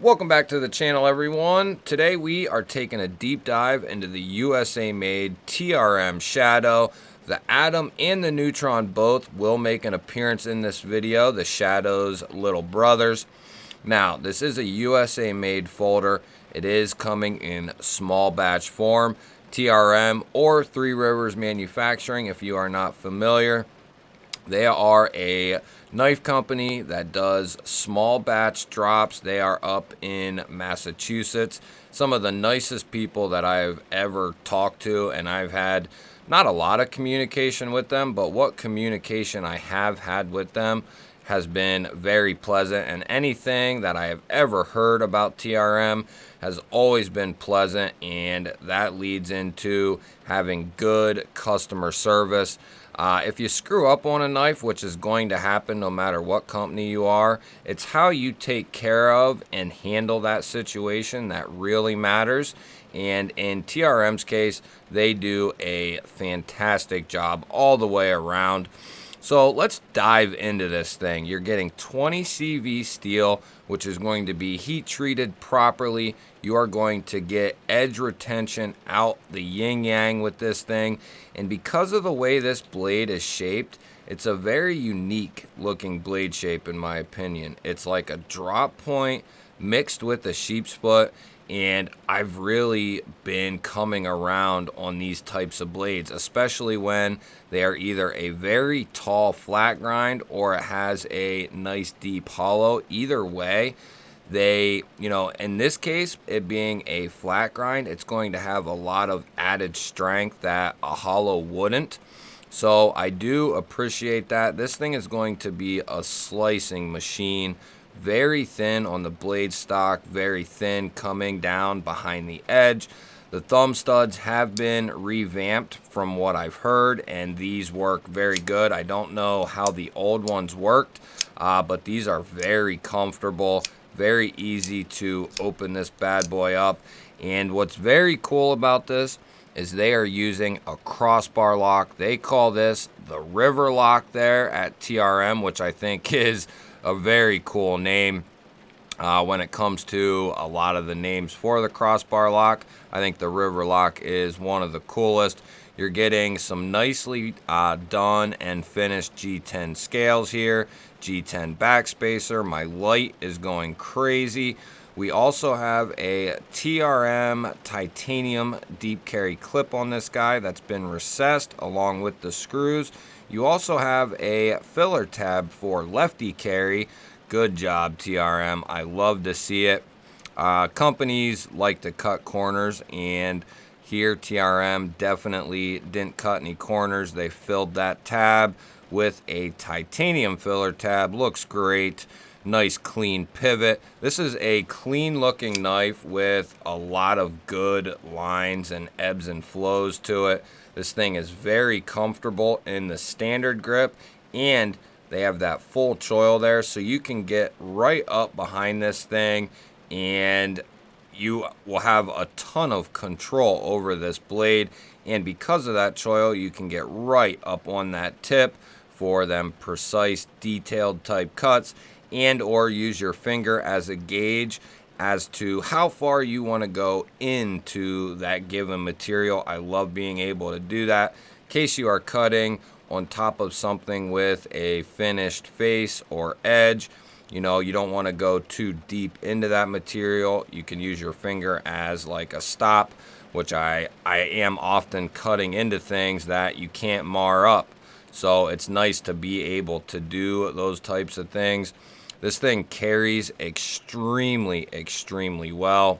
Welcome back to the channel, everyone. Today we are taking a deep dive into the USA-made TRM Shadow. The Atom and the Neutron both will make an appearance in this video, the Shadow's little brothers. Now, this is a USA-made folder. It is coming in small batch form, TRM or Three Rivers Manufacturing if you are not familiar. They are a knife company that does small batch drops. They are up in Massachusetts. Some of the nicest people that I've ever talked to, and I've had not a lot of communication with them, but what communication I have had with them has been very pleasant, and anything that I have ever heard about TRM has always been pleasant, and that leads into having good customer service. If you screw up on a knife, which is going to happen no matter what company you are, it's how you take care of and handle that situation that really matters. And in TRM's case, they do a fantastic job all the way around. So let's dive into this thing. You're getting 20 CV steel, which is going to be heat treated properly. You are going to get edge retention out the yin yang with this thing. And because of the way this blade is shaped, it's a very unique looking blade shape in my opinion. It's like a drop point mixed with a sheep's foot. And I've really been coming around on these types of blades, especially when they are either a very tall flat grind or it has a nice deep hollow. Either way, they, in this case, it being a flat grind, it's going to have a lot of added strength that a hollow wouldn't. So I do appreciate that. This thing is going to be a slicing machine. Very thin on the blade stock, very thin coming down behind the edge. The thumb studs have been revamped from what I've heard, and these work very good. I don't know how the old ones worked, but these are very comfortable, very easy to open this bad boy up. And what's very cool about this is they are using a crossbar lock. They call this the River Lock there at TRM, which I think is a very cool name. When it comes to a lot of the names for the crossbar lock, I think the River Lock is one of the coolest. You're getting some nicely done and finished G10 scales here, G10 backspacer. My light is going crazy. We also have a TRM titanium deep carry clip on this guy that's been recessed along with the screws. You also have a filler tab for lefty carry. Good job, TRM. I love to see it. Companies like to cut corners, and here TRM definitely didn't cut any corners. They filled that tab with a titanium filler tab. Looks great. Nice clean pivot. This is a clean looking knife with a lot of good lines and ebbs and flows to it. This thing is very comfortable in the standard grip, and they have that full choil there, so you can get right up behind this thing and you will have a ton of control over this blade. And because of that choil, you can get right up on that tip for them precise detailed type cuts, and or use your finger as a gauge as to how far you want to go into that given material. I love being able to do that in case you are cutting on top of something with a finished face or edge. You don't want to go too deep into that material. You can use your finger as like a stop, which I am often cutting into things that you can't mar up. So it's nice to be able to do those types of things. This thing carries extremely, extremely well.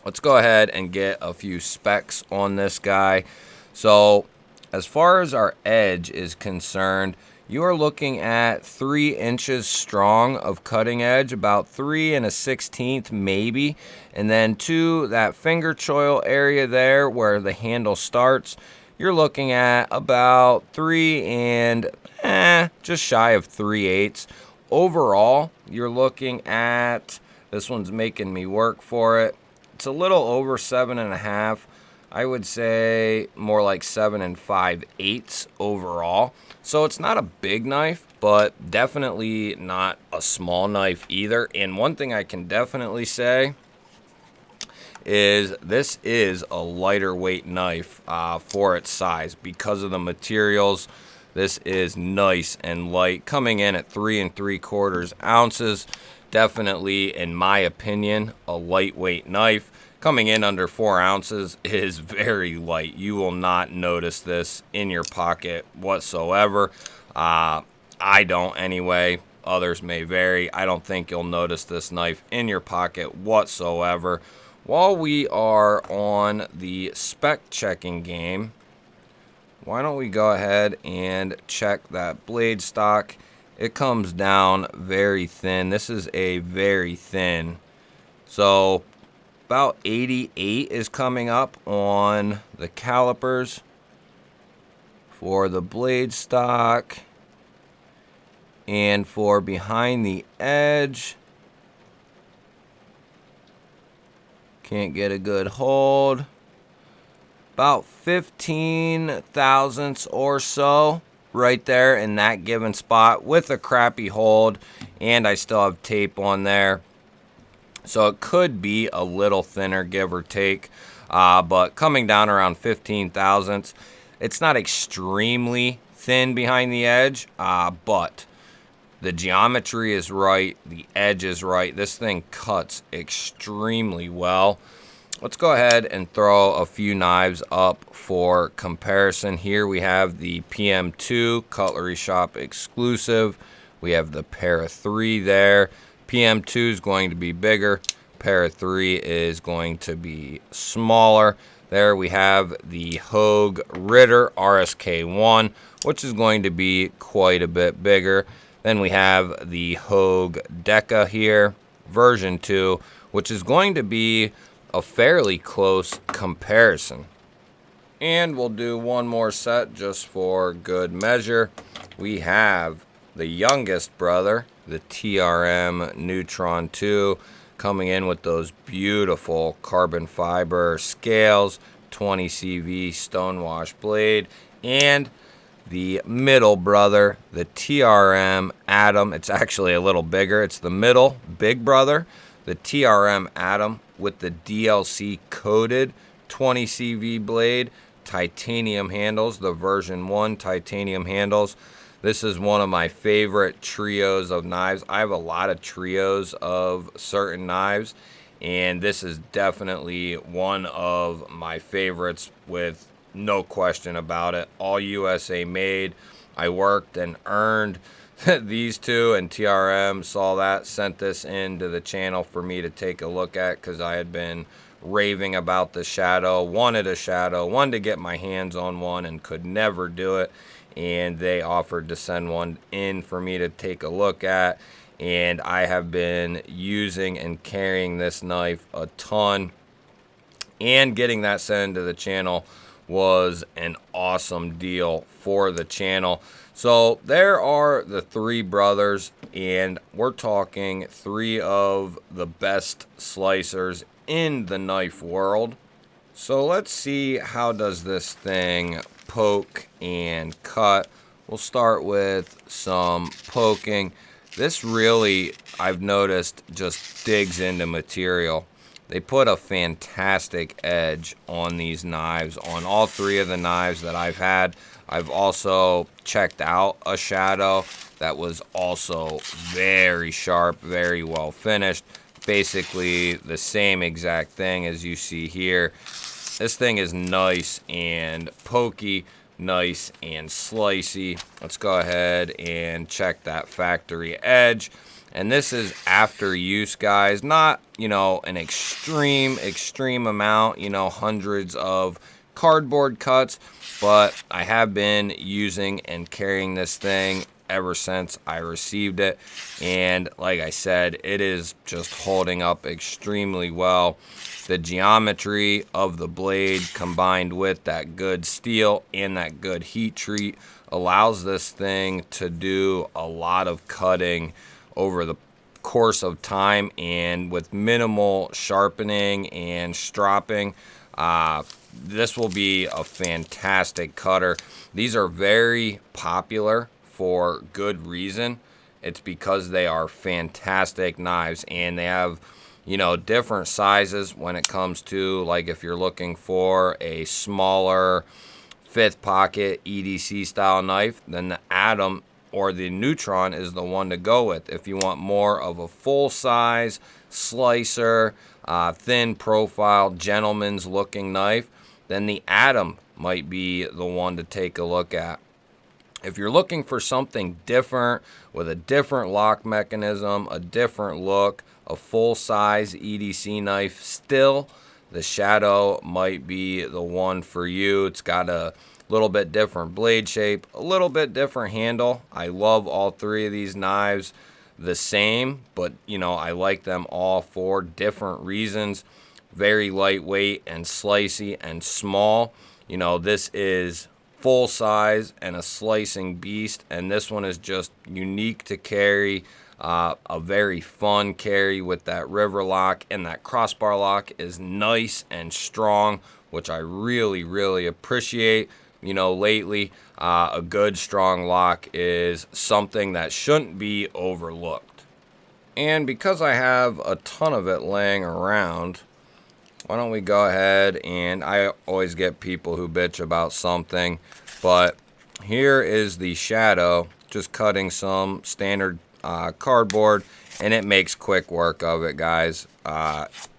Let's go ahead and get a few specs on this guy. So as far as our edge is concerned, you are looking at 3 inches strong of cutting edge, about 3 1/16 maybe. And then to that finger choil area there where the handle starts, you're looking at about 3 and just shy of 3/8. Overall, you're looking at, this one's making me work for it, it's a little over 7.5. I would say more like 7 5/8 overall. So it's not a big knife, but definitely not a small knife either. And one thing I can definitely say is this is a lighter weight knife for its size because of the materials. This is nice and light, coming in at 3 3/4 ounces. Definitely, in my opinion, a lightweight knife. Coming in under 4 ounces is very light. You will not notice this in your pocket whatsoever. I don't anyway. Others may vary. I don't think you'll notice this knife in your pocket whatsoever. While we are on the spec checking game, why don't we go ahead and check that blade stock. It comes down very thin. This is a very thin. So about 88 is coming up on the calipers for the blade stock. And for behind the edge, can't get a good hold. About 15 thousandths or so right there in that given spot with a crappy hold, and I still have tape on there. So it could be a little thinner, give or take, but coming down around 15 thousandths. It's not extremely thin behind the edge, but the geometry is right, the edge is right. This thing cuts extremely well. Let's go ahead and throw a few knives up for comparison. Here we have the PM2 Cutlery Shop exclusive. We have the Para 3 there. PM2 is going to be bigger. Para 3 is going to be smaller. There we have the Hogue Ritter RSK1, which is going to be quite a bit bigger. Then we have the Hogue Deca here, version 2, which is going to be a fairly close comparison. And we'll do one more set just for good measure. We have the youngest brother, the TRM Neutron 2, coming in with those beautiful carbon fiber scales, 20 CV stonewash blade, and the middle brother, the TRM Atom. It's actually a little bigger. It's the middle big brother, the TRM Atom, with the DLC coated 20 CV blade, titanium handles, the version 1 titanium handles. This is one of my favorite trios of knives. I have a lot of trios of certain knives, and this is definitely one of my favorites with no question about it. All USA made. I worked and earned these two, and TRM saw that, sent this into the channel for me to take a look at because I had been raving about the Shadow, wanted a Shadow, wanted to get my hands on one and could never do it, and they offered to send one in for me to take a look at, and I have been using and carrying this knife a ton, and getting that sent into the channel was an awesome deal for the channel. So there are the three brothers, and we're talking three of the best slicers in the knife world. So let's see, how does this thing poke and cut. We'll start with some poking. This really, I've noticed, just digs into material. They put a fantastic edge on these knives, on all three of the knives that I've had. I've also checked out a Shadow that was also very sharp, very well finished. Basically the same exact thing as you see here. This thing is nice and pokey, nice and slicey. Let's go ahead and check that factory edge. And this is after use, guys. Not, an extreme amount, hundreds of cardboard cuts. But I have been using and carrying this thing ever since I received it. And like I said, it is just holding up extremely well. The geometry of the blade combined with that good steel and that good heat treat allows this thing to do a lot of cutting over the course of time and with minimal sharpening and stropping. this will be a fantastic cutter. These are very popular for good reason. It's because they are fantastic knives, and they have, you know, different sizes when it comes to, like, if you're looking for a smaller fifth pocket EDC style knife, then the Atom or the Neutron is the one to go with. If you want more of a full size slicer, thin profile, gentleman's looking knife, then the Atom might be the one to take a look at. If you're looking for something different with a different lock mechanism, a different look, a full size EDC knife still, the Shadow might be the one for you. It's got a little bit different blade shape, a little bit different handle. I love all three of these knives the same, but you know, I like them all for different reasons. Very lightweight and slicey and small. You know, this is full size and a slicing beast, and this one is just unique to carry. A very fun carry with that river lock, and that crossbar lock is nice and strong, which I really appreciate. You know, lately a good strong lock is something that shouldn't be overlooked. And because I have a ton of it laying around, why don't we go ahead, and I always get people who bitch about something, but here is the Shadow, just cutting some standard cardboard, and it makes quick work of it, guys.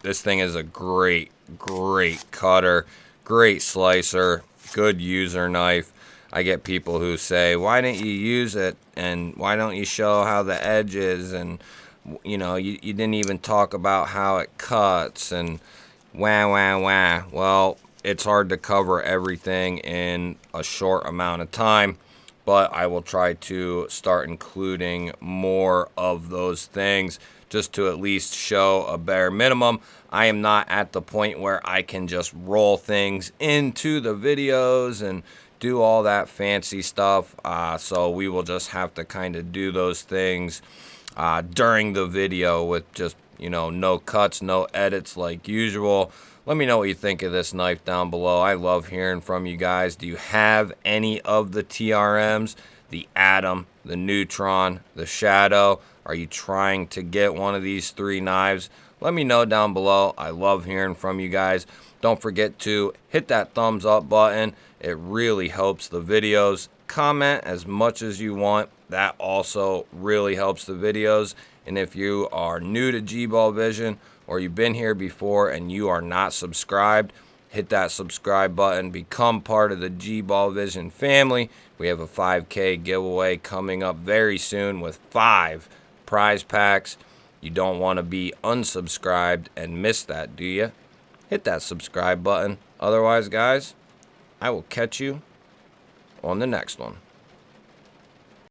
This thing is a great cutter, great slicer, good user knife. I get people who say, why didn't you use it, and why don't you show how the edge is, and you know, you didn't even talk about how it cuts, and wah. Well, it's hard to cover everything in a short amount of time, but I will try to start including more of those things just to at least show a bare minimum. I am not at the point where I can just roll things into the videos and do all that fancy stuff, so we will just have to kind of do those things during the video with just, you know, no cuts, no edits like usual. Let me know what you think of this knife down below. I love hearing from you guys. Do you have any of the TRMs? The Atom, the Neutron, the Shadow? Are you trying to get one of these three knives? Let me know down below. I love hearing from you guys. Don't forget to hit that thumbs up button. It really helps the videos. Comment as much as you want. That also really helps the videos. And if you are new to G-Ball Vision, or you've been here before and you are not subscribed, hit that subscribe button. Become part of the G-Ball Vision family. We have a 5K giveaway coming up very soon with 5 prize packs. You don't want to be unsubscribed and miss that, do you? Hit that subscribe button. Otherwise, guys, I will catch you on the next one.